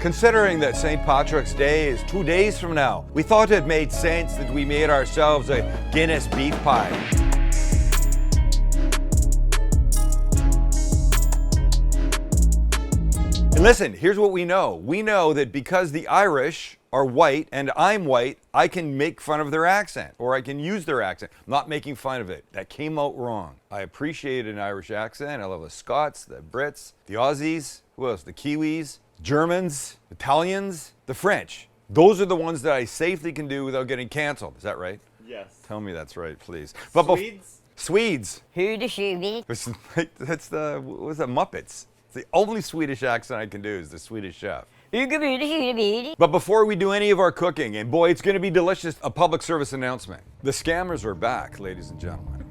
Considering that St. Patrick's Day is 2 days from now, we thought it made sense that we made ourselves a Guinness beef pie. And listen, here's what we know. We know that because the Irish are white and I'm white, I can make fun of their accent, or I can use their accent. I'm not making fun of it. That came out wrong. I appreciate an Irish accent. I love the Scots, the Brits, the Aussies, who else? The Kiwis, Germans, Italians, the French. Those are the ones that I safely can do without getting canceled. Is that right? Yes. Tell me that's right, please. Swedes? Swedes. Who the shooby? That's the, what was that, Muppets. It's the only Swedish accent I can do is the Swedish chef. But before we do any of our cooking, and boy, it's gonna be delicious, a public service announcement. The scammers are back, ladies and gentlemen.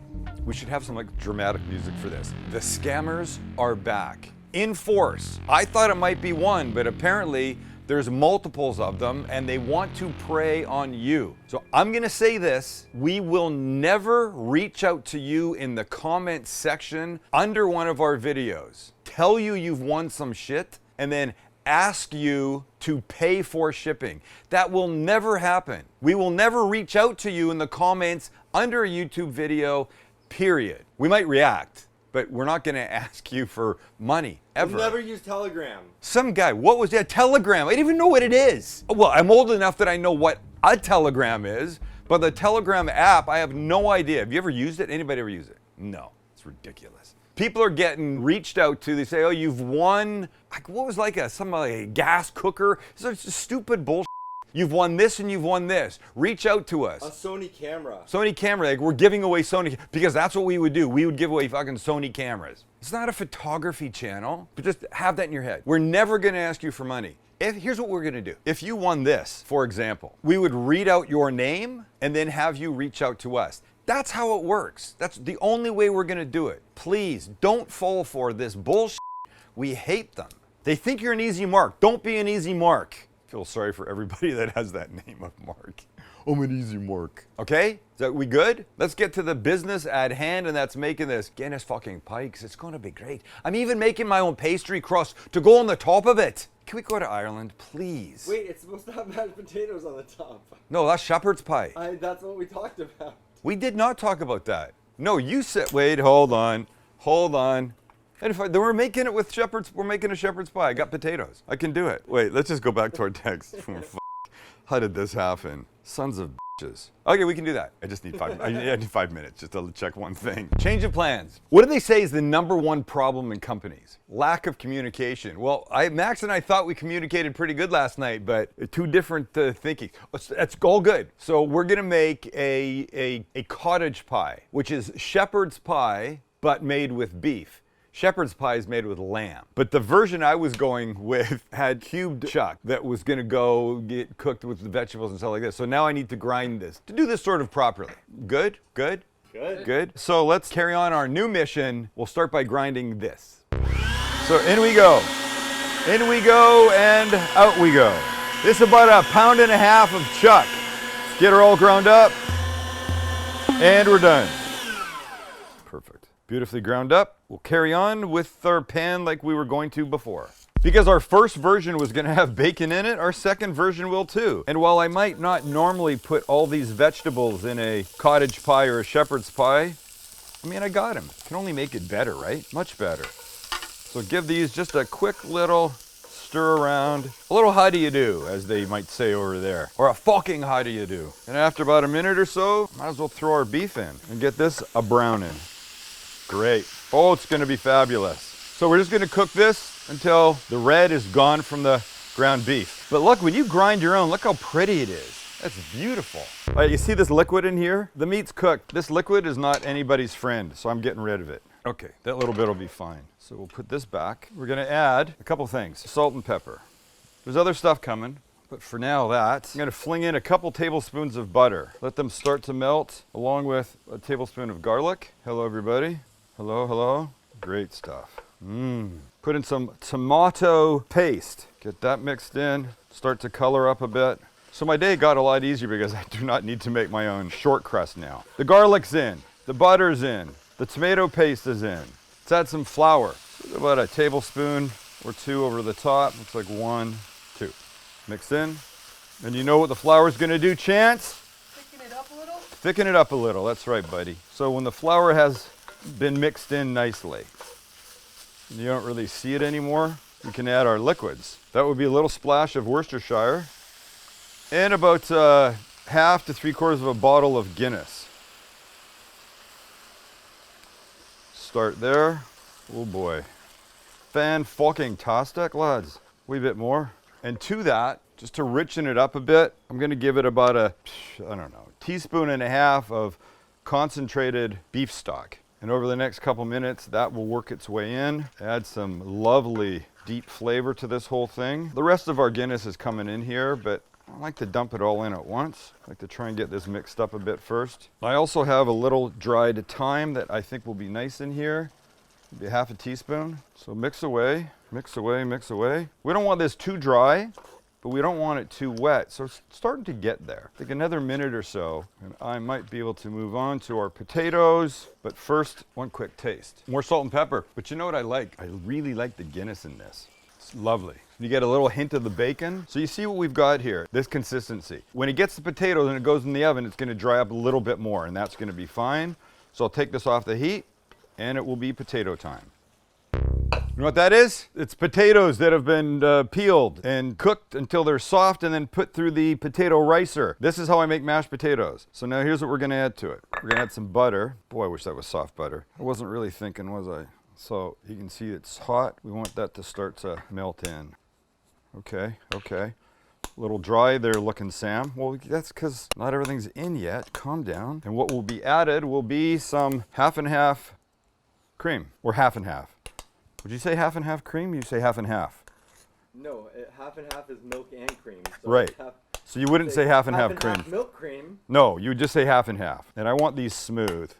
We should have some like dramatic music for this. The scammers are back. In force. I thought it might be one, but apparently there's multiples of them and they want to prey on you. So I'm gonna say this, we will never reach out to you in the comment section under one of our videos, tell you you've won some shit, and then ask you to pay for shipping. That will never happen. We will never reach out to you in the comments under a YouTube video, period. We might react, but we're not gonna ask you for money, ever. We'll never use Telegram. Some guy, what was that? Telegram, I didn't even know what it is. Well, I'm old enough that I know what a Telegram is, but the Telegram app, I have no idea. Have you ever used it? Anybody ever use it? No, it's ridiculous. People are getting reached out to, they say, oh, you've won, like, what was like a gas cooker? It's just stupid bullshit. You've won this and you've won this. Reach out to us. A Sony camera. Sony camera, like we're giving away Sony, because that's what we would do. We would give away fucking Sony cameras. It's not a photography channel, but just have that in your head. We're never gonna ask you for money. Here's what we're gonna do. If you won this, for example, we would read out your name and then have you reach out to us. That's how it works. That's the only way we're gonna do it. Please, don't fall for this bullshit. We hate them. They think you're an easy mark. Don't be an easy mark. I feel sorry for everybody that has that name of Mark. I'm an easy mark. Okay? Is that we good? Let's get to the business at hand, and that's making this Guinness fucking pie, 'cause it's gonna be great. I'm even making my own pastry crust to go on the top of it. Can we go to Ireland, please? Wait, it's supposed to have mashed potatoes on the top. No, that's shepherd's pie. That's what we talked about. We did not talk about that. No, you said, wait, hold on. And we're making it with we're making a shepherd's pie. I got potatoes. I can do it. Wait, let's just go back to our text. How did this happen? Sons of bitches. Okay, we can do that. I just need I need 5 minutes just to check one thing. Change of plans. What do they say is the #1 problem in companies? Lack of communication. Well, Max and I thought we communicated pretty good last night, but two different thinking. That's all good. So we're gonna make a cottage pie, which is shepherd's pie, but made with beef. Shepherd's pie is made with lamb. But the version I was going with had cubed chuck that was gonna go get cooked with the vegetables and stuff like this. So now I need to grind this to do this sort of properly. Good? Good? Good. Good. So let's carry on our new mission. We'll start by grinding this. So in we go. In we go and out we go. This is about 1.5 pounds of chuck. Let's get her all ground up. And we're done. Perfect. Beautifully ground up. We'll carry on with our pan like we were going to before. Because our first version was gonna have bacon in it, our second version will too. And while I might not normally put all these vegetables in a cottage pie or a shepherd's pie, I mean, I got them. Can only make it better, right? Much better. So give these just a quick little stir around. A little how do you do, as they might say over there. Or a fucking how do you do. And after about a minute or so, might as well throw our beef in and get this a browning. Great. Oh, it's gonna be fabulous. So we're just gonna cook this until the red is gone from the ground beef. But look, when you grind your own, look how pretty it is. That's beautiful. All right, you see this liquid in here? The meat's cooked. This liquid is not anybody's friend, so I'm getting rid of it. Okay, that little bit will be fine. So we'll put this back. We're gonna add a couple things, salt and pepper. There's other stuff coming, but for now I'm gonna fling in a couple tablespoons of butter. Let them start to melt, along with a tablespoon of garlic. Hello, everybody. Hello, hello. Great stuff. Put in some tomato paste. Get that mixed in. Start to color up a bit. So my day got a lot easier because I do not need to make my own short crust now. The garlic's in. The butter's in. The tomato paste is in. Let's add some flour. About a tablespoon or two over the top. Looks like 1, 2. Mix in. And you know what the flour's gonna do, Chance? Thicken it up a little. Thicken it up a little, that's right, buddy. So when the flour has been mixed in nicely, and you don't really see it anymore, we can add our liquids. That would be a little splash of Worcestershire and about half to 3/4 of a bottle of Guinness. Start there. Oh boy. Fan-fucking-tastic, lads. Wee bit more. And to that, just to richen it up a bit, I'm gonna give it about a, I don't know, teaspoon and a half of concentrated beef stock. And over the next couple minutes, that will work its way in. Add some lovely deep flavor to this whole thing. The rest of our Guinness is coming in here, but I like to dump it all in at once. I like to try and get this mixed up a bit first. I also have a little dried thyme that I think will be nice in here. Maybe half a teaspoon. So mix away, mix away, mix away. We don't want this too dry, but we don't want it too wet. So it's starting to get there. I think another minute or so, and I might be able to move on to our potatoes. But first, one quick taste. More salt and pepper. But you know what I like? I really like the Guinness in this. It's lovely. You get a little hint of the bacon. So you see what we've got here, this consistency. When it gets the potatoes and it goes in the oven, it's gonna dry up a little bit more, and that's gonna be fine. So I'll take this off the heat, and it will be potato time. You know what that is? It's potatoes that have been peeled and cooked until they're soft and then put through the potato ricer. This is how I make mashed potatoes. So now here's what we're gonna add to it. We're gonna add some butter. Boy, I wish that was soft butter. I wasn't really thinking, was I? So you can see it's hot. We want that to start to melt in. Okay, okay. A little dry there looking, Sam. Well, that's because not everything's in yet. Calm down. And what will be added will be some half and half cream, or half and half. Would you say half and half cream? You say half and half. No, half and half is milk and cream. So Right. So you wouldn't say half and half cream. Half milk cream. No, you would just say half and half. And I want these smooth.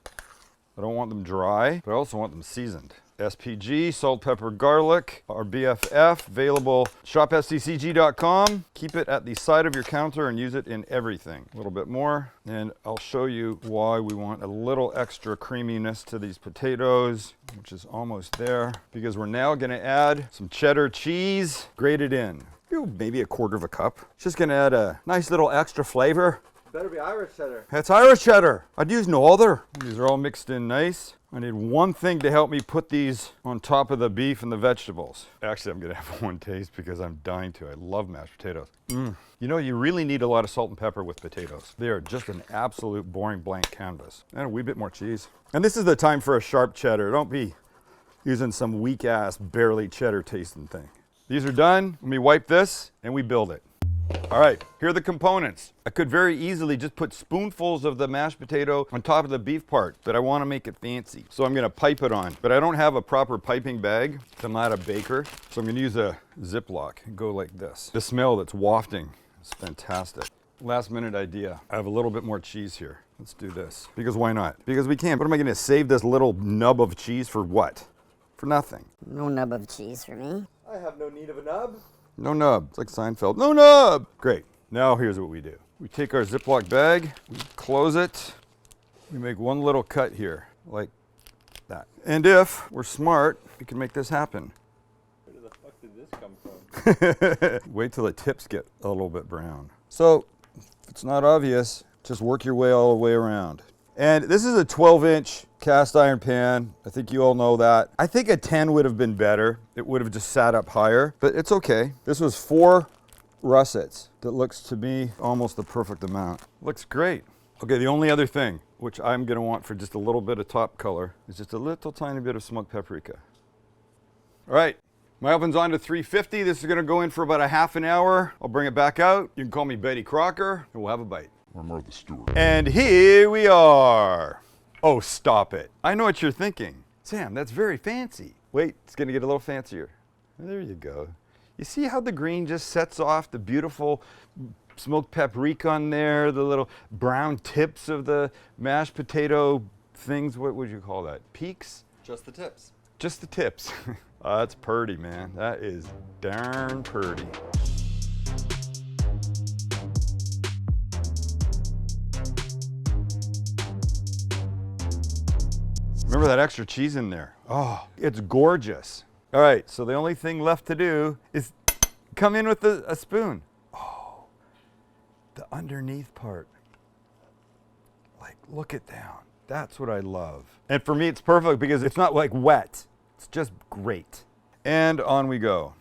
I don't want them dry, but I also want them seasoned. SPG, salt, pepper, garlic, our BFF, available shopsccg.com. Keep it at the side of your counter and use it in everything. A little bit more, and I'll show you why we want a little extra creaminess to these potatoes, which is almost there, because we're now gonna add some cheddar cheese, grated in. Maybe a 1/4 of a cup. It's just gonna add a nice little extra flavor. Better be Irish cheddar. That's Irish cheddar. I'd use no other. These are all mixed in nice. I need one thing to help me put these on top of the beef and the vegetables. Actually, I'm gonna have one taste because I'm dying to. I love mashed potatoes. You know, you really need a lot of salt and pepper with potatoes. They are just an absolute boring blank canvas. And a wee bit more cheese. And this is the time for a sharp cheddar. Don't be using some weak ass, barely cheddar tasting thing. These are done. Let me wipe this and we build it. All right, here are the components. I could very easily just put spoonfuls of the mashed potato on top of the beef part, but I want to make it fancy. So I'm going to pipe it on, but I don't have a proper piping bag. I'm not a baker, so I'm going to use a Ziploc and go like this. The smell that's wafting is fantastic. Last minute idea. I have a little bit more cheese here. Let's do this. Because why not? Because we can. What am I going to save this little nub of cheese for what? For nothing. No nub of cheese for me. I have no need of a nub. No nub. It's like Seinfeld. No nub! Great. Now here's what we do. We take our Ziploc bag, we close it, we make one little cut here, like that. And if we're smart, we can make this happen. Where the fuck did this come from? Wait till the tips get a little bit brown. So, if it's not obvious, just work your way all the way around. And this is a 12-inch cast iron pan. I think you all know that. I think a 10 would have been better. It would have just sat up higher, but it's okay. This was 4 russets. That looks to me almost the perfect amount. Looks great. Okay, the only other thing, which I'm gonna want for just a little bit of top color, is just a little tiny bit of smoked paprika. All right, my oven's on to 350. This is gonna go in for about a half an hour. I'll bring it back out. You can call me Betty Crocker, and we'll have a bite. Or Martha Stewart. And here we are. Oh, stop it. I know what you're thinking. Sam, that's very fancy. Wait, it's gonna get a little fancier. There you go. You see how the green just sets off the beautiful smoked paprika on there, the little brown tips of the mashed potato things. What would you call that? Peaks? Just the tips. Just the tips. Oh, that's purty, man. That is darn purty. Remember that extra cheese in there? Oh, it's gorgeous. All right, so the only thing left to do is come in with a spoon. Oh, the underneath part. Like, look it down. That's what I love. And for me, it's perfect because it's not like wet. It's just great. And on we go.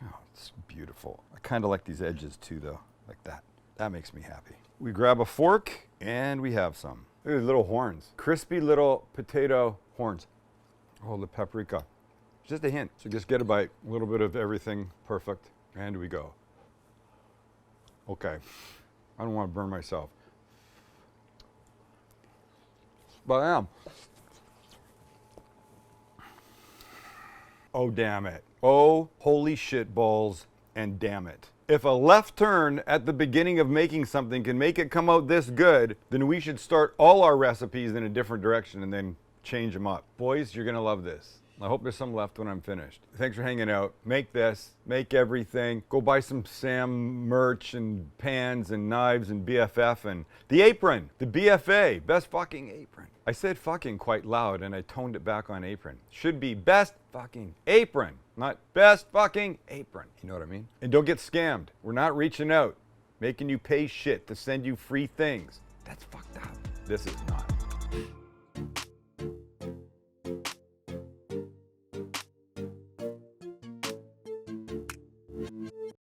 Oh, it's beautiful. I kind of like these edges too, though, like that. That makes me happy. We grab a fork and we have some. Look at these little horns. Crispy little potato horns. Oh, the paprika. Just a hint. So just get a bite. A little bit of everything. Perfect. And we go. Okay. I don't want to burn myself. But I am. Oh, damn it. Oh, holy shit balls and damn it. If a left turn at the beginning of making something can make it come out this good, then we should start all our recipes in a different direction and then change them up. Boys, you're gonna love this. I hope there's some left when I'm finished. Thanks for hanging out. Make this, make everything. Go buy some Sam merch and pans and knives and BFF and the apron, the BFA, best fucking apron. I said fucking quite loud and I toned it back on apron. Should be best fucking apron, not best fucking apron. You know what I mean? And don't get scammed. We're not reaching out, making you pay shit to send you free things. That's fucked up. This is not.